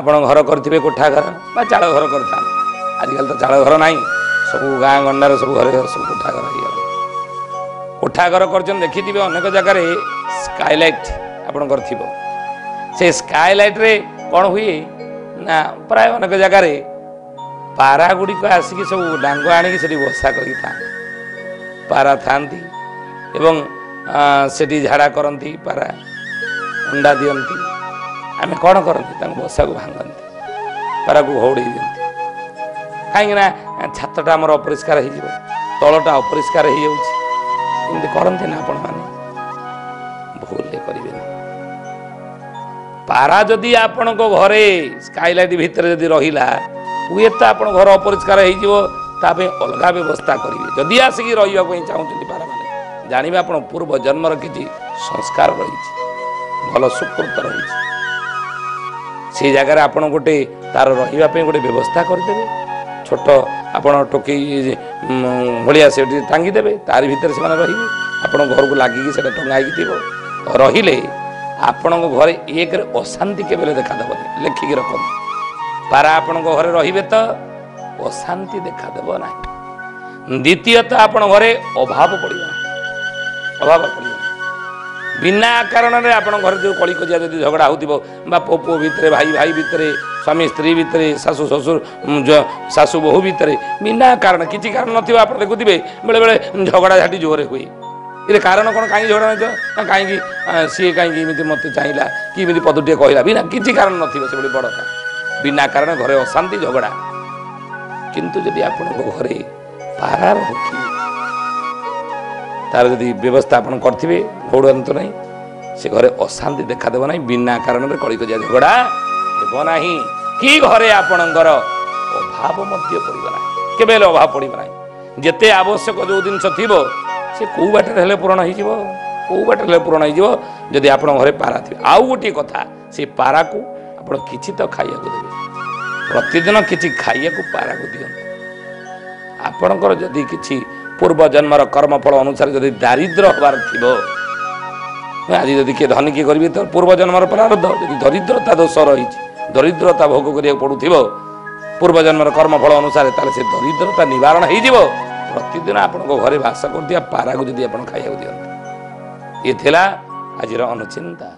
ଆପଣ ଘର କରିଥିବେ କୋଠା ଘର ବା ଚାଳ ଘର କରିଥାନ୍ତି। ଆଜିକାଲି ତ ଚାଳ ଘର ନାହିଁ, ସବୁ ଗାଁ ଗଣ୍ଡାରେ ସବୁ ଘରେ ସବୁ କୋଠା ଘର ହେଇଗଲା। କୋଠା ଘର କରିଛନ୍ତି ଦେଖିଥିବେ ଅନେକ ଜାଗାରେ ସ୍କାଏଲାଇଟ୍ ଆପଣଙ୍କର ଥିବ। ସେ ସ୍କାଏଲାଇଟ୍ରେ କ'ଣ ହୁଏ ନା ପ୍ରାୟ ଅନେକ ଜାଗାରେ ପାରା ଗୁଡ଼ିକ ଆସିକି ସବୁ ଡାଙ୍ଗ ଆଣିକି ସେଠି ବସା କରିଥାନ୍ତି। ପାରା ଥାନ୍ତି ଏବଂ ସେଠି ଝାଡ଼ା କରନ୍ତି, ପାରା ଅଣ୍ଡା ଦିଅନ୍ତି। ଆମେ କ'ଣ କରନ୍ତି ତାଙ୍କୁ ବସାକୁ ଭାଙ୍ଗନ୍ତି, ପାରାକୁ ଘଉଡ଼େଇ ଦିଅନ୍ତି। କାହିଁକିନା ଛାତଟା ଆମର ଅପରିଷ୍କାର ହେଇଯିବ, ତଳଟା ଅପରିଷ୍କାର ହେଇଯାଉଛି। ଏମିତି କରନ୍ତି ନା ଆପଣମାନେ? ଭୁଲରେ କରିବେନି। ପାରା ଯଦି ଆପଣଙ୍କ ଘରେ ସ୍କାଏଲାଇଟ୍ ଭିତରେ ଯଦି ରହିଲା, ହୁଏତ ଆପଣ ଘର ଅପରିଷ୍କାର ହେଇଯିବ। ତା ପାଇଁ ଅଲଗା ବ୍ୟବସ୍ଥା କରିବେ। ଯଦି ଆସିକି ରହିବା ପାଇଁ ଚାହୁଁଛନ୍ତି ପାରାମାନେ, ଜାଣିବେ ଆପଣ ପୂର୍ବ ଜନ୍ମର କିଛି ସଂସ୍କାର ରହିଛି, ଭଲ ସୁକୃତ ରହିଛି। ସେଇ ଜାଗାରେ ଆପଣ ଗୋଟେ ତାର ରହିବା ପାଇଁ ଗୋଟେ ବ୍ୟବସ୍ଥା କରିଦେବେ। ଛୋଟ ଆପଣ ଟୋକେଇ ଭଳିଆ ସେଠି ଟାଙ୍ଗିଦେବେ, ତାରି ଭିତରେ ସେମାନେ ରହିବେ। ଆପଣଙ୍କ ଘରକୁ ଲାଗିକି ସେଇଟା ଟଙ୍ଗା ହେଇକି ଥିବ। ରହିଲେ ଆପଣଙ୍କ ଘରେ ଏକରେ ଅଶାନ୍ତି କେବେ ଦେଖାଦେବନି, ଲେଖିକି ରଖନ୍ତୁ। ପାରା ଆପଣଙ୍କ ଘରେ ରହିବେ ତ ଅଶାନ୍ତି ଦେଖାଦେବ ନାହିଁ। ଦ୍ୱିତୀୟତଃ ଆପଣ ଘରେ ଅଭାବ ପଡ଼ିବ ନାହିଁ, ଅଭାବ ପଡ଼ିବ ନାହିଁ। ବିନା କାରଣରେ ଆପଣଙ୍କ ଘରେ ଯେଉଁ କଳିକଜିଆ ଯଦି ଝଗଡ଼ା ହେଉଥିବ, ବା ପୁଅ ଭିତରେ, ଭାଇ ଭାଇ ଭିତରେ, ସ୍ୱାମୀ ସ୍ତ୍ରୀ ଭିତରେ, ଶାଶୁ ଶ୍ୱଶୁର ଶାଶୁ ବୋହୂ ଭିତରେ ବିନା କାରଣ କିଛି କାରଣ ନଥିବ, ଆପଣ ଦେଖୁଥିବେ ବେଳେବେଳେ ଝଗଡ଼ା ଝାଟି ଜୋରରେ ହୁଏ। ଏରେ କାରଣ କ'ଣ? କାହିଁକି ଝଗଡ଼ା ନଥିବ ନା କାହିଁକି ସିଏ କାହିଁକି ଏମିତି ମୋତେ ଚାହିଁଲା କି ଏମିତି ପଦଟିଏ କହିଲା, ବିନା କିଛି କାରଣ ନଥିବ। ସେଭଳି ବଡ଼ ବିନା କାରଣ ଘରେ ଅଶାନ୍ତି ଝଗଡ଼ା। କିନ୍ତୁ ଯଦି ଆପଣଙ୍କ ଘରେ ପାରା ରହୁଥିବେ, ତାର ଯଦି ବ୍ୟବସ୍ଥା ଆପଣ କରିଥିବେ, ଘୋଡ଼ନ୍ତୁ ନାହିଁ, ସେ ଘରେ ଅଶାନ୍ତି ଦେଖାଦେବ ନାହିଁ, ବିନା କାରଣରେ କଳିକଜିଆ ଝଗଡ଼ା ହେବ ନାହିଁ। କି ଘରେ ଆପଣଙ୍କର ଅଭାବ ମଧ୍ୟ ପଡ଼ିବ ନାହିଁ, କେବେ ହେଲେ ଅଭାବ ପଡ଼ିବ ନାହିଁ। ଯେତେ ଆବଶ୍ୟକ ଯେଉଁ ଜିନିଷ ଥିବ ସେ କେଉଁ ବାଟରେ ହେଲେ ପୂରଣ ହେଇଯିବ, କେଉଁ ବାଟରେ ହେଲେ ପୂରଣ ହେଇଯିବ ଯଦି ଆପଣଙ୍କ ଘରେ ପାରା ଥିବେ। ଆଉ ଗୋଟିଏ କଥା, ସେ ପାରାକୁ ଆପଣ କିଛି ତ ଖାଇବାକୁ ଦେବେ। ପ୍ରତିଦିନ କିଛି ଖାଇବାକୁ ପାରାକୁ ଦିଅନ୍ତୁ। ଆପଣଙ୍କର ଯଦି କିଛି ପୂର୍ବ ଜନ୍ମର କର୍ମଫଳ ଅନୁସାରେ ଯଦି ଦାରିଦ୍ର ହେବାର ଥିବ, ଆଜି ଯଦି କିଏ ଧନୀ କରିବେ ତ ପୂର୍ବ ଜନ୍ମର ପ୍ରାରବ୍ଧ। ଯଦି ଦରିଦ୍ରତା ଦୋଷ ରହିଛି, ଦରିଦ୍ରତା ଭୋଗ କରିବାକୁ ପଡ଼ୁଥିବ ପୂର୍ବ ଜନ୍ମର କର୍ମଫଳ ଅନୁସାରେ, ତାହେଲେ ସେ ଦରିଦ୍ରତା ନିବାରଣ ହେଇଯିବ ପ୍ରତିଦିନ ଆପଣଙ୍କ ଘରେ ବାସ କରୁଥିବା ପାରାକୁ ଯଦି ଆପଣ ଖାଇବାକୁ ଦିଅନ୍ତି। ଏ ଥିଲା ଆଜିର ଅନୁଚିନ୍ତା।